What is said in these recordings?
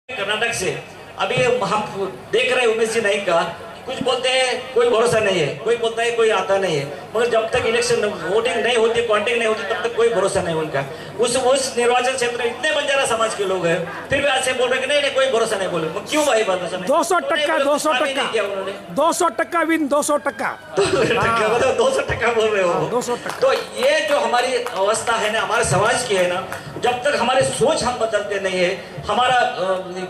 कर्नाटक से अभी हम देख रहे हैं उमेश जी नाइक का, कुछ बोलते हैं कोई भरोसा नहीं है, कोई बोलता है कोई आता नहीं है, मगर जब तक इलेक्शन वोटिंग नहीं होती, काउंटिंग नहीं होती, तब तक कोई भरोसा नहीं उनका। उस निर्वाचन क्षेत्र में इतने बंजारा समाज के लोग हैं, फिर भी आज से बोल रहे कि नहीं कोई भरोसा नहीं। बोले क्यों भाई भरोसा नहीं? 200% 200% विन 200%। 200% बोल रहे हो? 200%। तो ये जो हमारी अवस्था है ना, हमारे समाज की है ना, जब तक हमारे सोच हम बदलते नहीं है, हमारा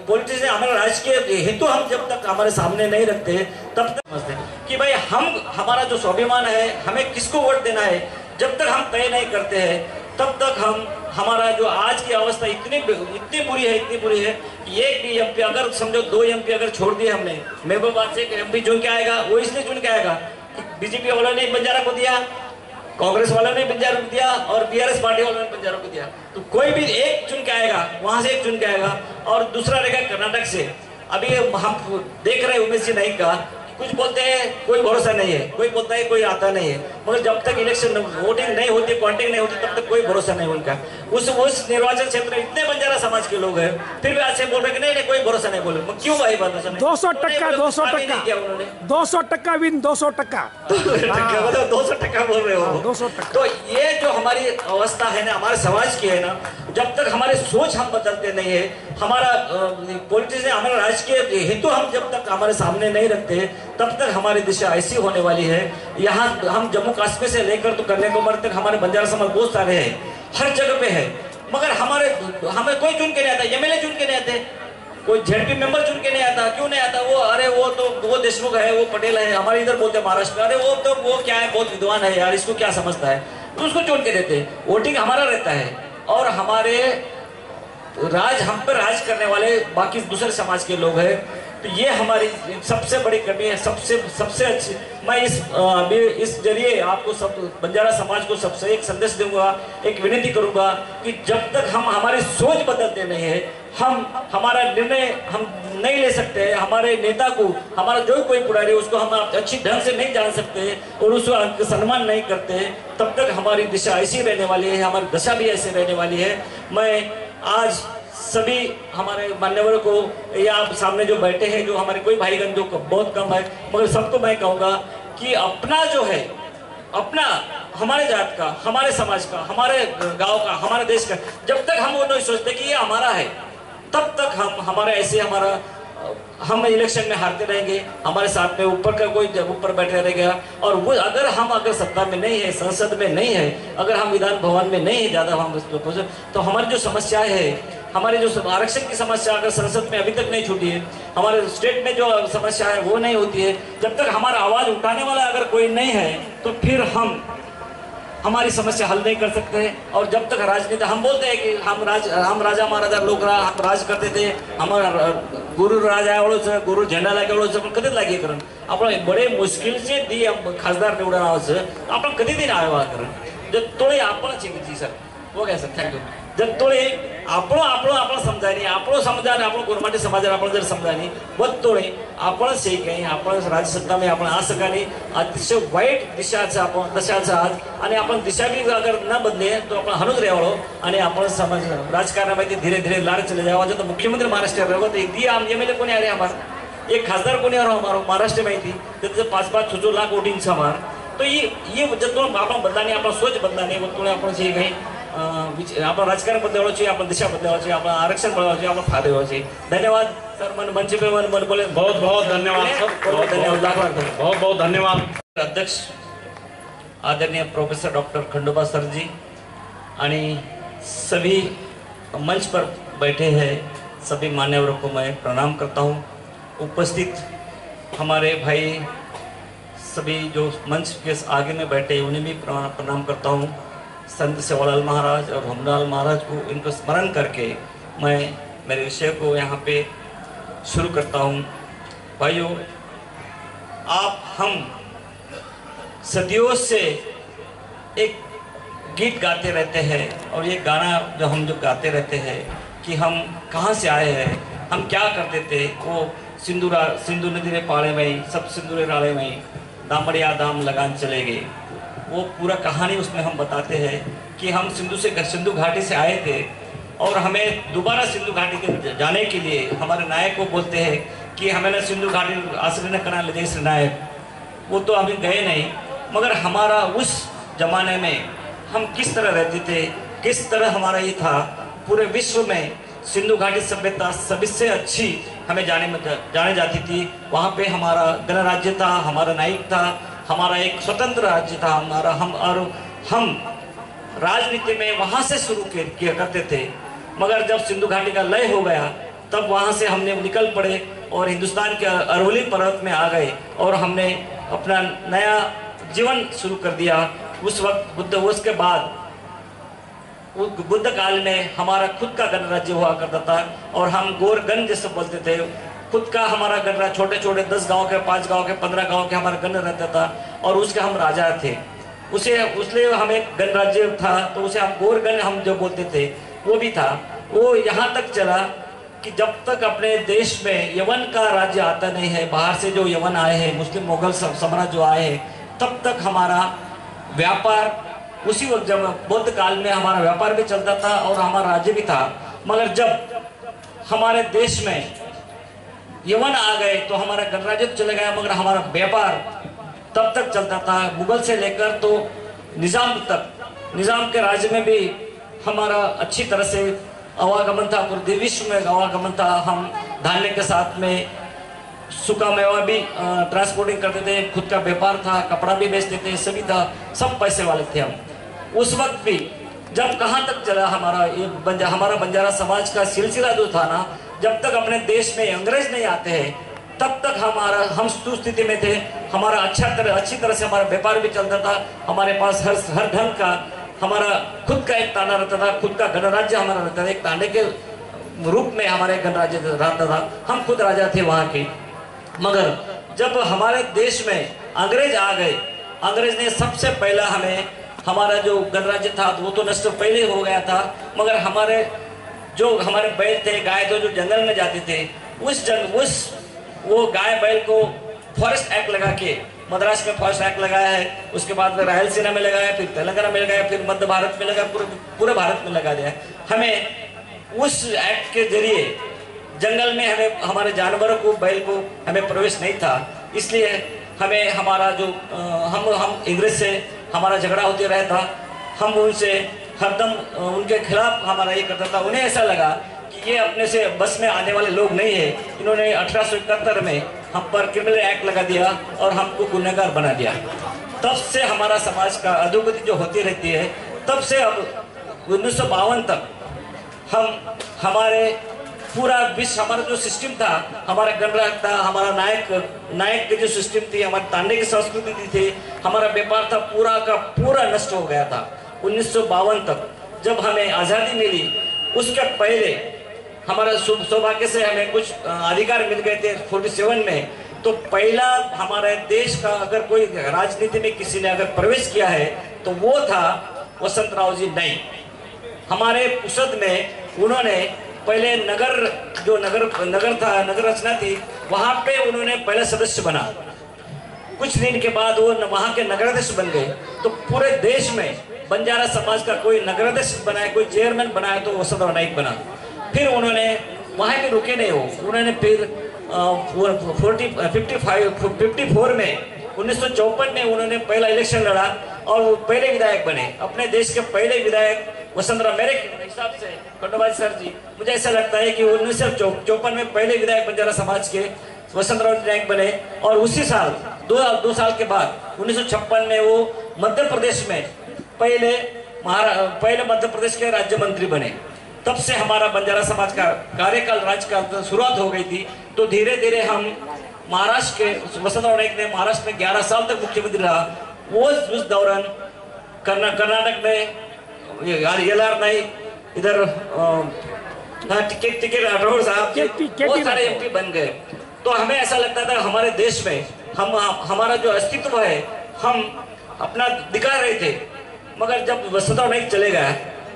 पॉलिटिक्स हमारा राजकीय हेतु हम जब तक हमारे सामने नहीं रखते, तब तक समझते कि भाई हम हमारा जो स्वाभिमान है, हमें किसको वोट देना है, जब तक हम तय नहीं करते हैं, तब तक हम हमारा जो आज की अवस्था इतनी बुरी है कि एक भी एमपी, अगर समझो 2 एमपी अगर छोड़ दिए हमने, महबूबाबाद से एक एमपी चुन के आएगा, वो इसलिए चुन के आएगा बीजेपी वालों ने बंजारा को दिया, कांग्रेस वालों ने बंजारा को दिया और बीआरएस पार्टी वालों ने बंजारा को दिया। तो कोई भी एक चुन के आएगा, वहां से एक चुन के आएगा, और दूसरा रहेगा कर्नाटक से। अभी हम देख रहे हैं उमेश जी नाइक का, कुछ बोलते हैं कोई भरोसा नहीं है, कोई बोलता है कोई आता नहीं है, मगर जब तक इलेक्शन वोटिंग नहीं होती, काउंटिंग नहीं होती, तब तक कोई भरोसा नहीं उनका। उस निर्वाचन क्षेत्र में इतने बंजारा समाज के लोग हैं, फिर भी आज से बोल रहे कि नहीं कोई भरोसा नहीं। बोले क्यों भाई भरोसा नहीं? 200% 200% विन 200%। 200% बोल रहे हो? 200%। तो ये जो हमारी अवस्था है ना, हमारे समाज की है ना, जब तक हमारे सोच हम बदलते नहीं है, हमारा पॉलिटिक्स हमारा राजकीय हेतु हम जब तक हमारे सामने नहीं रखते, तब तक हमारी दिशा ऐसी होने वाली है। यहाँ हम जम्मू कश्मीर से लेकर तो कन्याकुमारी तक हमारे बंजारा समाज बहुत सारे हैं, हर जगह पे है, मगर हमें कोई चुन के नहीं आता, एमएलए चुन के नहीं आते, कोई जेडपी मेंबर चुन के नहीं आता। क्यों नहीं आता? वो अरे वो देशमुख है, वो पटेल है, हमारे इधर बोलते हैं महाराष्ट्र में, अरे वो क्या है, बहुत विद्वान है यार, इसको क्या समझता है, तो उसको चुन के देते। वोटिंग हमारा रहता है, और हमारे हम पर राज करने वाले बाकी दूसरे समाज के लोग हैं। तो ये हमारी सबसे बड़ी कमी है, सबसे अच्छी। मैं इस जरिए आपको सब बंजारा समाज को सबसे एक संदेश दूंगा, एक विनती करूंगा कि जब तक हम हमारी सोच बदलते नहीं है, हम हमारा निर्णय हम नहीं ले सकते, हमारे नेता को, हमारा जो कोई पुरानी उसको हम अच्छी ढंग से नहीं जान सकते और उसको सम्मान नहीं करते, तब तक हमारी दिशा ऐसी रहने वाली है, हमारी दशा भी ऐसी रहने वाली है। मैं आज सभी हमारे मान्यवरों को, या आप सामने जो बैठे हैं, जो हमारे कोई भाईगण जो बहुत कम है, मगर सबको मैं कहूँगा कि अपना जो है, अपना हमारे जात का, हमारे समाज का, हमारे गांव का, हमारे देश का, जब तक हम वो नहीं सोचते कि ये हमारा है, तब तक हम इलेक्शन में हारते रहेंगे। हमारे साथ में ऊपर का कोई ऊपर बैठे रहेगा, और वो अगर सत्ता में नहीं है, संसद में नहीं है, अगर हम विधान भवन में नहीं है ज़्यादा हम, तो हमारी जो समस्याएं है, हमारी जो आरक्षण की समस्या अगर संसद में अभी तक नहीं छूटी है, हमारे स्टेट में जो समस्या है वो नहीं होती है, जब तक हमारा आवाज़ उठाने वाला अगर कोई नहीं है, तो फिर हम हमारी समस्या हल नहीं कर सकते हैं। और जब तक राजनीति, हम बोलते हैं कि हम राजा महाराजा लोग हम राज करते थे, हमारा गुरु राजा गुरु झेंडा लागे कधी लागे करण आपण बडे मुश्किल से दी खासदार निवडून आपण कधी दी आवा करण जर तोळे आपण जी सर हो गया सर थँक्यू जर तोळे आपण समजानी आपण समजाने आपण गोरमाटे समाज आपण जर समजानी बद तोळे आपण से काही आपण राज्यसत्ता में आपण आ सकानी अतिशय वाईट दिशाचा आपण दशाचा आज आणि आपण दिशा भी अगर न बदले तो आपण हनुज रेवाळो आणि आपण समाज राजकारणामध्ये धीरे धीरे लाड चले जाओ। जो मुख्यमंत्री महाराष्ट्र रहो तो एक दी आम एमएलए कोणी आले हमार एक खासदार कोणी आ रहा हमारो महाराष्ट्र में थी तो 5-5 लाख वोटिंग से हमार। तो ये जब तो आपण बदलाने आपण सोच बदलाने वो तो आपण से काही आपण राजकारण बदलावं चाहिए, आपण दिशा बदलावं चाहिए, आपण आरक्षण बदलावं चाहिए, आपण फायदे होना चाहिए। धन्यवाद सर। मंच पे मन बोले बहुत बहुत धन्यवाद सर, बहुत धन्यवाद, बहुत बहुत धन्यवाद। अध्यक्ष आदरणीय प्रोफेसर डॉक्टर खंडोबा सर जी आणि सभी मंच पर बैठे हैं सभी मान्यवरों को मैं प्रणाम करता हूँ। उपस्थित हमारे भाई सभी जो मंच के आगे में बैठे उन्हें भी प्रणाम करता हूँ। संत सेवालाल महाराज और हमलाल महाराज को इनको स्मरण करके मैं मेरे विषय को यहाँ पे शुरू करता हूँ। भाइयों, हम सदियों से एक गीत गाते रहते हैं, और ये गाना जो गाते रहते हैं कि हम कहाँ से आए हैं, हम क्या करते थे। वो सिंधु नदी रे पाले में सब सिंदूरे राले में दामड़िया दाम लगान चले गए, वो पूरा कहानी उसमें हम बताते हैं कि हम सिंधु घाटी से आए थे और हमें दोबारा सिंधु घाटी के जाने के लिए हमारे नायक को बोलते हैं कि हमें ना सिंधु घाटी आश्रय न करना ले इस नायक, वो तो अभी गए नहीं, मगर हमारा उस जमाने में हम किस तरह रहते थे, किस तरह हमारा ये था, पूरे विश्व में सिंधु घाटी सभ्यता सबसे अच्छी हमें जाने जाती थी। वहाँ पे हमारा गणराज्य था, हमारा नायक था, हमारा एक स्वतंत्र राज्य था हमारा, हम राजनीति में वहाँ से शुरू किया करते थे। मगर जब सिंधु घाटी का लय हो गया तब वहाँ से हमने निकल पड़े और हिंदुस्तान के अरवली पर्वत में आ गए और हमने अपना नया जीवन शुरू कर दिया। उस वक्त उसके बाद बुद्ध काल में हमारा खुद का गणराज्य हुआ करता था और हम गोरगण जैसे बोलते थे। खुद का हमारा गणराज्य, छोटे छोटे 10 गांव के, 5 गांव के, 15 गांव के हमारा गण रहता था और उसके हम राजा थे। उसलिए हमें गणराज्य था तो उसे हम गोरगण हम जो बोलते थे वो भी था। वो यहाँ तक चला कि जब तक अपने देश में यवन का राज्य आता नहीं है, बाहर से जो यवन आए हैं, मुस्लिम मुगल सम्राट जो आए हैं, तब तक हमारा व्यापार उसी वक्त, जब बुद्ध काल में हमारा व्यापार भी चलता था और हमारा राज्य भी था। मगर जब हमारे देश में यवन आ गए तो हमारा गणराज्य चले गया, मगर हमारा व्यापार तब तक चलता था। मुगल से लेकर तो निज़ाम तक, निज़ाम के राज्य में भी हमारा अच्छी तरह से आवागमन था, पूरे विश्व में आवागमन था। हम धान्य के साथ में सूखा मेवा भी ट्रांसपोर्टिंग करते थे, खुद का व्यापार था, कपड़ा भी बेचते थे, सभी था, सब पैसे वाले थे हम। उस वक्त भी जब कहाँ तक चला हमारा हमारा बंजारा समाज का सिलसिला जो था ना, जब तक अपने देश में अंग्रेज नहीं आते हैं तब तक हम सुस्थिति में थे। हमारा अच्छी तरह से हमारा व्यापार भी चलता था, हमारे पास हर ढंग का हमारा खुद का एक ताना रहता था, खुद का गणराज्य हमारा रहता था। एक ताने के रूप में हमारे गणराज्य रहता था, हम खुद राजा थे वहाँ के। मगर जब हमारे देश में अंग्रेज आ गए, अंग्रेज ने सबसे पहला हमारा जो गणराज्य था वो तो नष्ट पहले हो गया था, मगर हमारे बैल थे, गाय थे, जो जंगल में जाते थे, वो गाय बैल को फॉरेस्ट एक्ट लगा के, मद्रास में फॉरेस्ट एक्ट लगाया है, उसके बाद में रायलसीमा में लगाया, फिर तेलंगाना में लगाया, फिर मध्य भारत में लगाया, पूरे भारत में लगा दिया। हमें उस एक्ट के जरिए जंगल में हमारे जानवरों को, बैल को हमें प्रवेश नहीं था। इसलिए हमें हमारा जो हम इंग्रेज से हमारा झगड़ा होते रहता, हम उनसे हरदम उनके खिलाफ हमारा ये करता था। उन्हें ऐसा लगा कि ये अपने से बस में आने वाले लोग नहीं है। इन्होंने 1871 में हम पर क्रिमिनल एक्ट लगा दिया और हमको गुनहगार बना दिया। तब से हमारा समाज का अधोगति जो होती रहती है, तब से अब 1952 तक हमारे पूरा विश्व, हमारा जो सिस्टम था, हमारा गणराज्य था, हमारा नायक की जो सिस्टम थी, हमारी तांडे की संस्कृति थी, हमारा व्यापार था, पूरा का पूरा नष्ट हो गया था 1952 तक। जब हमें आज़ादी मिली उसके पहले हमारा सौभाग्य से हमें कुछ अधिकार मिल गए थे 47 में। तो पहला हमारे देश का अगर कोई राजनीति में किसी ने अगर प्रवेश किया है तो वो था वसंतराव जी नाईक। हमारे पुसद में उन्होंने पहले नगर था, नगर रचना थी, वहाँ पे उन्होंने पहले सदस्य बना। कुछ दिन के बाद वो वहाँ के नगराध्यक्ष बन गए। तो पूरे देश में बंजारा समाज का कोई नगराध्यक्ष बनाया, कोई चेयरमैन बनाया तो वसंतराव नाईक बना। फिर उन्होंने वहाँ पे रुके नहीं हो, उन्होंने फिर 54 में 1954 में उन्होंने पहला इलेक्शन लड़ा और वो पहले विधायक बने। अपने देश के पहले विधायक वसंतराव, मेरे हिसाब से खंडोबाजी सर जी, मुझे ऐसा लगता है कि 1954 में पहले विधायक बंजारा समाज के वसंतराव नाईक बने। और उसी साल 2 साल के बाद 1956 में वो मध्य प्रदेश में पहले मध्य प्रदेश के राज्य मंत्री बने। तब से हमारा बंजारा समाज का कार्यकाल, राज्यकाल शुरुआत हो गई थी। तो धीरे धीरे हम महाराष्ट्र के वसंतराव नाईक ने महाराष्ट्र में 11 साल तक मुख्यमंत्री रहा। वो उस दौरान कर्नाटक में LR नाईक, इधर टिकट राठौड़ साहब, बहुत सारे MP बन गए। तो हमें ऐसा लगता था हमारे देश में हमारा जो अस्तित्व है हम अपना दिखा रहे थे। मगर जब वसंतराव नाईक चले गए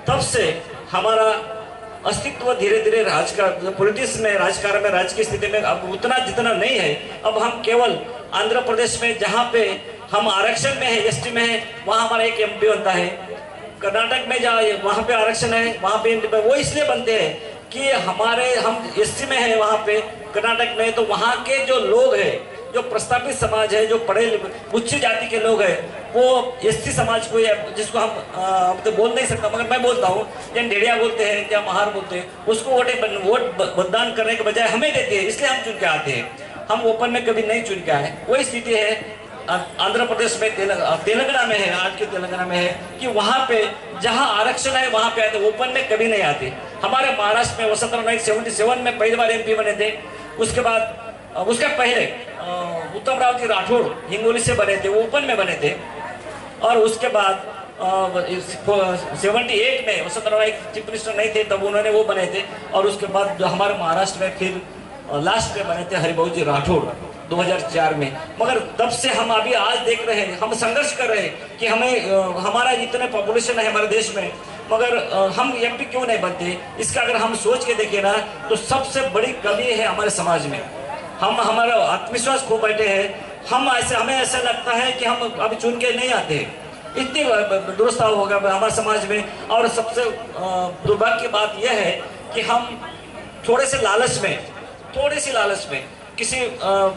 तब से हमारा अस्तित्व धीरे धीरे पॉलिटिक्स में, राजकारण में, राजकीय स्थिति में अब उतना जितना नहीं है। अब हम केवल आंध्र प्रदेश में जहाँ पे हम आरक्षण में है, ST में है, वहाँ हमारा एक MP बनता है। कर्नाटक में जहाँ वहाँ पे आरक्षण है, वहाँ पे वो इसलिए बनते हैं कि हम एससी में है वहाँ पे कर्नाटक में, तो वहाँ के जो लोग हैं, जो प्रस्तावित समाज है, जो पढ़े उच्च जाति के लोग हैं, वो एससी समाज को, या जिसको हम तो बोल नहीं सकता, मगर मैं बोलता हूँ, या ढेड़िया बोलते हैं या महार बोलते हैं, उसको वोट मतदान करने के बजाय हमें देते हैं, इसलिए हम चुन के आते हैं। हम ओपन में कभी नहीं चुन के आए। वही स्थिति है आंध्र प्रदेश में, तेलंगाना में है, आज के तेलंगाना में है कि वहाँ पे जहाँ आरक्षण है वहाँ पे आते, ओपन में कभी नहीं आते। हमारे महाराष्ट्र में वसंतराव नाइक 77 में पहली बार MP बने थे। उसके बाद उसके पहले उत्तम राव जी राठौड़ हिंगोली से बने थे, वो ओपन में बने थे। और उसके बाद 78 में वसंतराव नाइक चीफ मिनिस्टर नहीं थे, तब उन्होंने वो बने थे। और उसके बाद जो हमारे महाराष्ट्र में फिर लास्ट में बने थे हरिभाऊ जी राठौड़ 2004 में। मगर तब से हम अभी आज देख रहे हैं, हम संघर्ष कर रहे हैं कि हमारा इतने पॉपुलेशन है हमारे देश में, मगर हम MP क्यों नहीं बनते। इसका अगर हम सोच के देखें ना, तो सबसे बड़ी कमी है हमारे समाज में। हमारा आत्मविश्वास खो बैठे हैं। हमें ऐसा लगता है कि हम अभी चुन के नहीं आते, इतनी दुरुस्त हो गया हमारे समाज में। और सबसे दुर्भाग्य की बात यह है कि हम थोड़े से लालच में किसी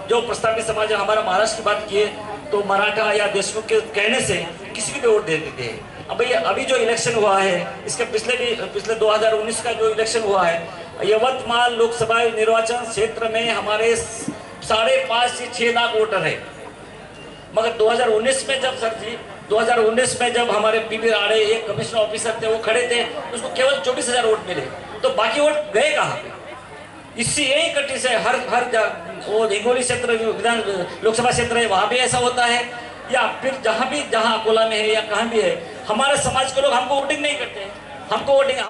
जो प्रस्तावित समाज है, हमारा महाराष्ट्र की बात किए तो मराठा या देशमुख के कहने से किसी भी वोट दे देते हैं। अभी जो इलेक्शन हुआ है, इसके पिछले 2019 का जो इलेक्शन हुआ है, यवतमाल लोकसभा निर्वाचन क्षेत्र में हमारे 5.5 से 6 लाख वोटर है। मगर 2019 में जब सर जी 2019 में जब हमारे PB राणे एक कमिश्नर ऑफिसर थे, वो खड़े थे, उसको केवल 24,000 वोट मिले। तो बाकी वोट गए कहाँ पे? इससे यही कटी से हर वो हिंगोली क्षेत्र विधान लोकसभा क्षेत्र है, वहाँ भी ऐसा होता है। या फिर जहाँ अकोला में है या कहाँ भी है, हमारे समाज के लोग हमको वोटिंग नहीं करते हैं। हमको वोटिंग